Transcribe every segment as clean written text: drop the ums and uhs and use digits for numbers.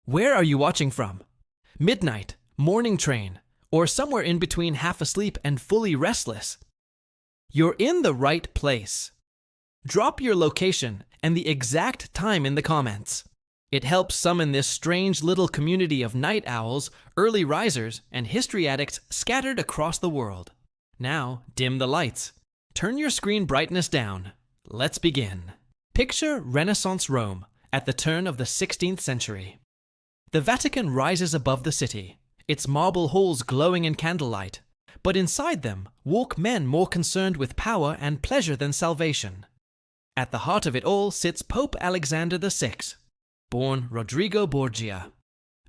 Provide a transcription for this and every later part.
Where are you watching from? Midnight, morning train, or somewhere in between half asleep and fully restless? You're in the right place. Drop your location and the exact time in the comments. It helps summon this strange little community of night owls, early risers, and history addicts scattered across the world. Now, dim the lights. Turn your screen brightness down. Let's begin. Picture Renaissance Rome at the turn of the 16th century. The Vatican rises above the city, its marble halls glowing in candlelight, but inside them walk men more concerned with power and pleasure than salvation. At the heart of it all sits Pope Alexander VI, born Rodrigo Borgia,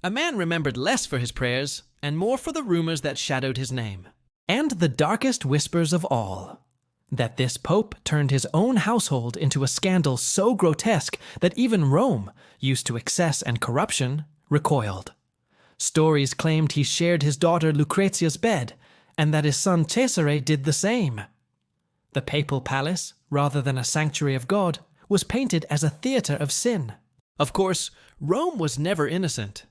a man remembered less for his prayers and more for the rumors that shadowed his name. And the darkest whispers of all, that this pope turned his own household into a scandal so grotesque that even Rome, used to excess and corruption, recoiled. Stories claimed he shared his daughter Lucrezia's bed, and that his son Cesare did the same. The papal palace, rather than a sanctuary of God, was painted as a theater of sin. Of course, Rome was never innocent.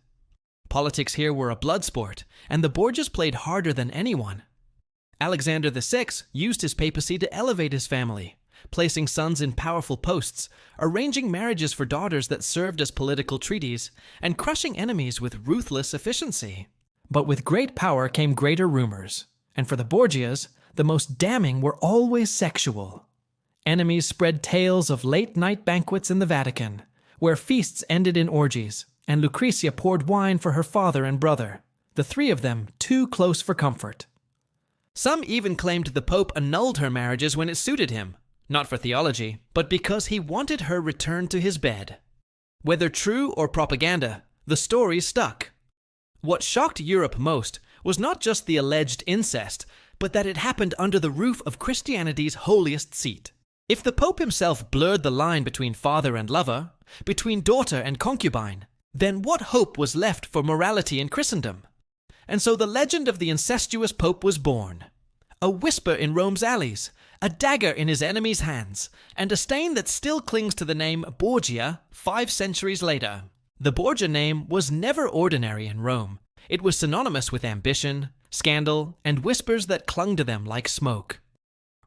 Politics here were a blood sport, and the Borgias played harder than anyone. Alexander VI used his papacy to elevate his family, placing sons in powerful posts, arranging marriages for daughters that served as political treaties, and crushing enemies with ruthless efficiency. But with great power came greater rumors, and for the Borgias, the most damning were always sexual. Enemies spread tales of late-night banquets in the Vatican, where feasts ended in orgies, and Lucrezia poured wine for her father and brother, the three of them too close for comfort. Some even claimed the Pope annulled her marriages when it suited him, not for theology, but because he wanted her returned to his bed. Whether true or propaganda, the story stuck. What shocked Europe most was not just the alleged incest, but that it happened under the roof of Christianity's holiest seat. If the Pope himself blurred the line between father and lover, between daughter and concubine, then what hope was left for morality in Christendom? And so the legend of the incestuous Pope was born. A whisper in Rome's alleys, a dagger in his enemy's hands, and a stain that still clings to the name Borgia 5 centuries later. The Borgia name was never ordinary in Rome. It was synonymous with ambition, scandal, and whispers that clung to them like smoke.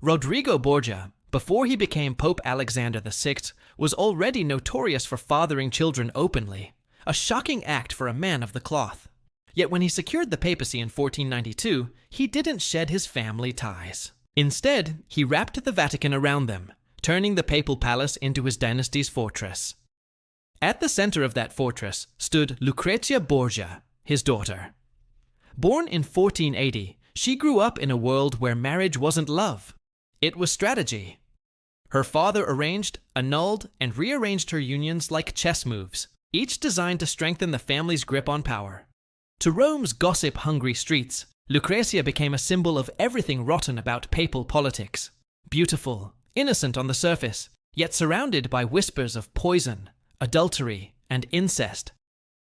Rodrigo Borgia, before he became Pope Alexander VI, was already notorious for fathering children openly, a shocking act for a man of the cloth. Yet when he secured the papacy in 1492, he didn't shed his family ties. Instead, he wrapped the Vatican around them, turning the papal palace into his dynasty's fortress. At the center of that fortress stood Lucrezia Borgia, his daughter. Born in 1480, she grew up in a world where marriage wasn't love. It was strategy. Her father arranged, annulled, and rearranged her unions like chess moves, each designed to strengthen the family's grip on power. To Rome's gossip-hungry streets, Lucrezia became a symbol of everything rotten about papal politics. Beautiful, innocent on the surface, yet surrounded by whispers of poison, adultery, and incest.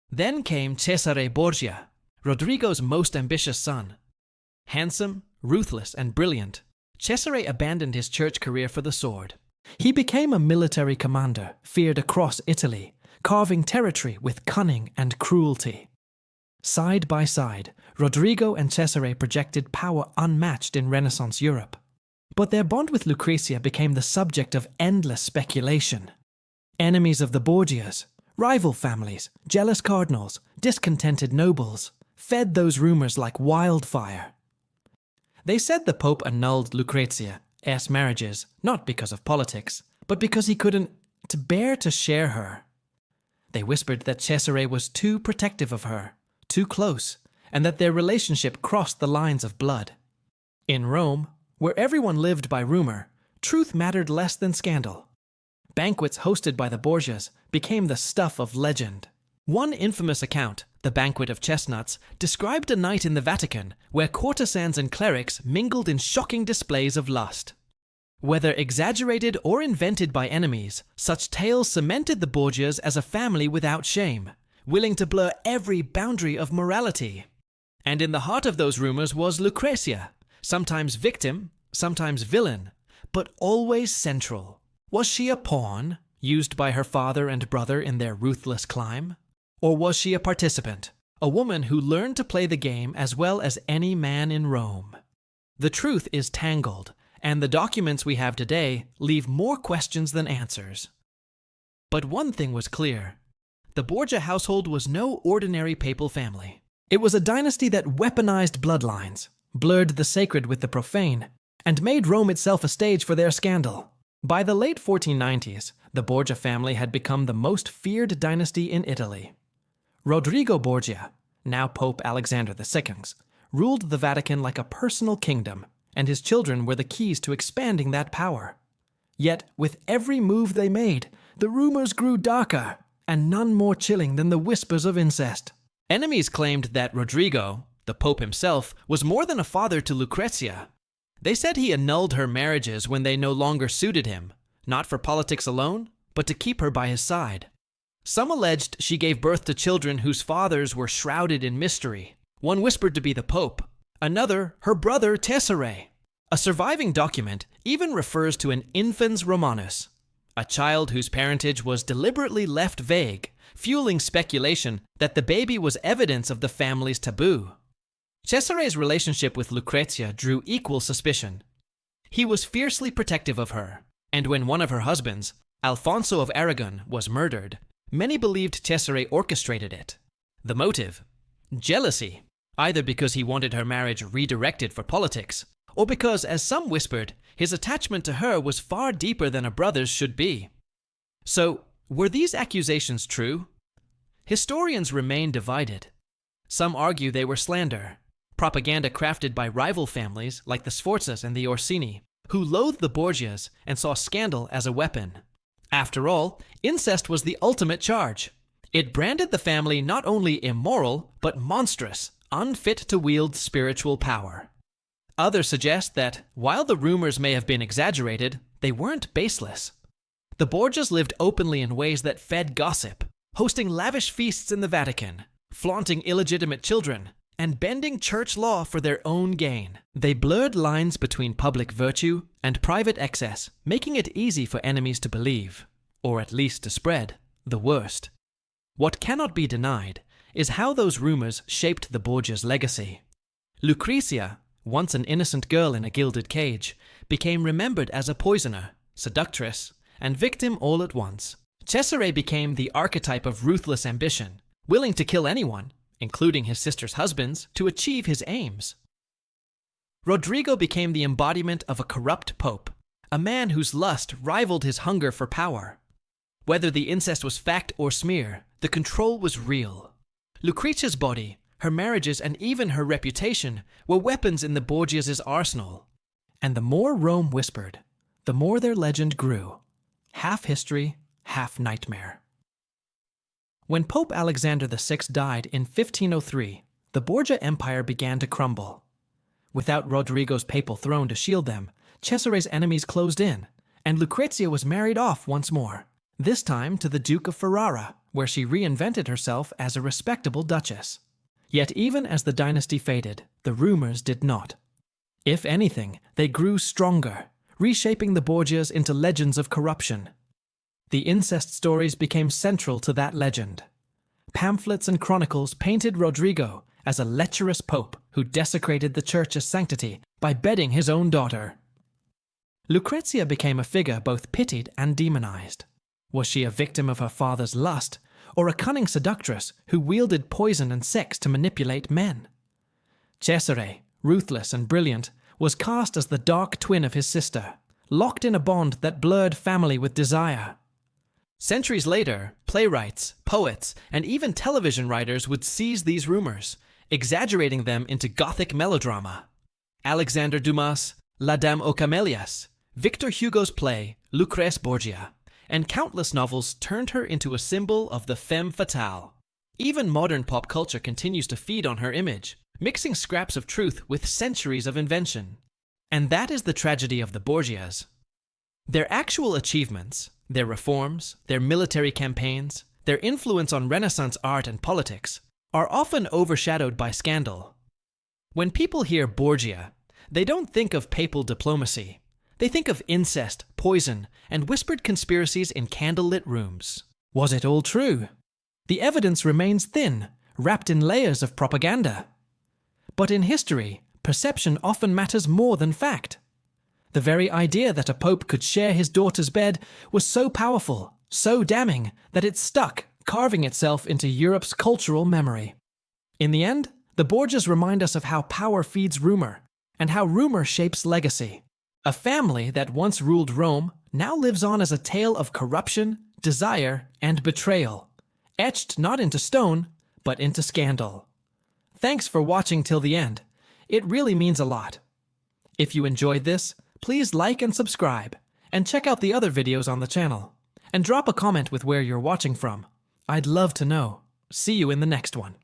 Then came Cesare Borgia, Rodrigo's most ambitious son. Handsome, ruthless, and brilliant, Cesare abandoned his church career for the sword. He became a military commander, feared across Italy, carving territory with cunning and cruelty. Side by side, Rodrigo and Cesare projected power unmatched in Renaissance Europe. But their bond with Lucrezia became the subject of endless speculation. Enemies of the Borgias, rival families, jealous cardinals, discontented nobles, fed those rumors like wildfire. They said the Pope annulled Lucrezia's marriages, not because of politics, but because he couldn't bear to share her. They whispered that Cesare was too protective of her, too close, and that their relationship crossed the lines of blood. In Rome, where everyone lived by rumor, truth mattered less than scandal. Banquets hosted by the Borgias became the stuff of legend. One infamous account, the Banquet of Chestnuts, described a night in the Vatican where courtesans and clerics mingled in shocking displays of lust. Whether exaggerated or invented by enemies, such tales cemented the Borgias as a family without shame, willing to blur every boundary of morality. And in the heart of those rumors was Lucrezia, sometimes victim, sometimes villain, but always central. Was she a pawn, used by her father and brother in their ruthless climb? Or was she a participant, a woman who learned to play the game as well as any man in Rome? The truth is tangled, and the documents we have today leave more questions than answers. But one thing was clear. The Borgia household was no ordinary papal family. It was a dynasty that weaponized bloodlines, blurred the sacred with the profane, and made Rome itself a stage for their scandal. By the late 1490s, the Borgia family had become the most feared dynasty in Italy. Rodrigo Borgia, now Pope Alexander II, ruled the Vatican like a personal kingdom, and his children were the keys to expanding that power. Yet, with every move they made, the rumors grew darker, and none more chilling than the whispers of incest. Enemies claimed that Rodrigo, the Pope himself, was more than a father to Lucrezia. They said he annulled her marriages when they no longer suited him, not for politics alone, but to keep her by his side. Some alleged she gave birth to children whose fathers were shrouded in mystery. One whispered to be the Pope, another her brother Cesare. A surviving document even refers to an infans Romanus, a child whose parentage was deliberately left vague, fueling speculation that the baby was evidence of the family's taboo. Cesare's relationship with Lucrezia drew equal suspicion. He was fiercely protective of her, and when one of her husbands, Alfonso of Aragon, was murdered, many believed Cesare orchestrated it. The motive? Jealousy, either because he wanted her marriage redirected for politics, or because, as some whispered, his attachment to her was far deeper than a brother's should be. So, were these accusations true? Historians remain divided. Some argue they were slander, propaganda crafted by rival families like the Sforzas and the Orsini, who loathed the Borgias and saw scandal as a weapon. After all, incest was the ultimate charge. It branded the family not only immoral, but monstrous, unfit to wield spiritual power. Others suggest that, while the rumors may have been exaggerated, they weren't baseless. The Borgias lived openly in ways that fed gossip, hosting lavish feasts in the Vatican, flaunting illegitimate children, and bending church law for their own gain. They blurred lines between public virtue and private excess, making it easy for enemies to believe, or at least to spread, the worst. What cannot be denied is how those rumors shaped the Borgias' legacy. Lucrezia, once an innocent girl in a gilded cage, became remembered as a poisoner, seductress, and victim all at once. Cesare became the archetype of ruthless ambition, willing to kill anyone, including his sister's husbands, to achieve his aims. Rodrigo became the embodiment of a corrupt pope, a man whose lust rivaled his hunger for power. Whether the incest was fact or smear, the control was real. Lucrezia's body, her marriages, and even her reputation were weapons in the Borgias' arsenal. And the more Rome whispered, the more their legend grew. Half history, half nightmare. When Pope Alexander VI died in 1503, the Borgia Empire began to crumble. Without Rodrigo's papal throne to shield them, Cesare's enemies closed in, and Lucrezia was married off once more, this time to the Duke of Ferrara, where she reinvented herself as a respectable duchess. Yet even as the dynasty faded, the rumors did not. If anything, they grew stronger, reshaping the Borgias into legends of corruption. The incest stories became central to that legend. Pamphlets and chronicles painted Rodrigo as a lecherous pope who desecrated the church's sanctity by bedding his own daughter. Lucrezia became a figure both pitied and demonized. Was she a victim of her father's lust, or a cunning seductress who wielded poison and sex to manipulate men? Cesare, ruthless and brilliant, was cast as the dark twin of his sister, locked in a bond that blurred family with desire. Centuries later, playwrights, poets, and even television writers would seize these rumors, exaggerating them into Gothic melodrama. Alexander Dumas' La Dame aux Camélias, Victor Hugo's play Lucrece Borgia, and countless novels turned her into a symbol of the femme fatale. Even modern pop culture continues to feed on her image, mixing scraps of truth with centuries of invention. And that is the tragedy of the Borgias. Their actual achievements, their reforms, their military campaigns, their influence on Renaissance art and politics, are often overshadowed by scandal. When people hear Borgia, they don't think of papal diplomacy. They think of incest, poison, and whispered conspiracies in candlelit rooms. Was it all true? The evidence remains thin, wrapped in layers of propaganda. But in history, perception often matters more than fact. The very idea that a pope could share his daughter's bed was so powerful, so damning, that it stuck, carving itself into Europe's cultural memory. In the end, the Borgias remind us of how power feeds rumor, and how rumor shapes legacy. A family that once ruled Rome now lives on as a tale of corruption, desire, and betrayal, etched not into stone, but into scandal. Thanks for watching till the end. It really means a lot. If you enjoyed this, please like and subscribe, and check out the other videos on the channel. And drop a comment with where you're watching from. I'd love to know. See you in the next one.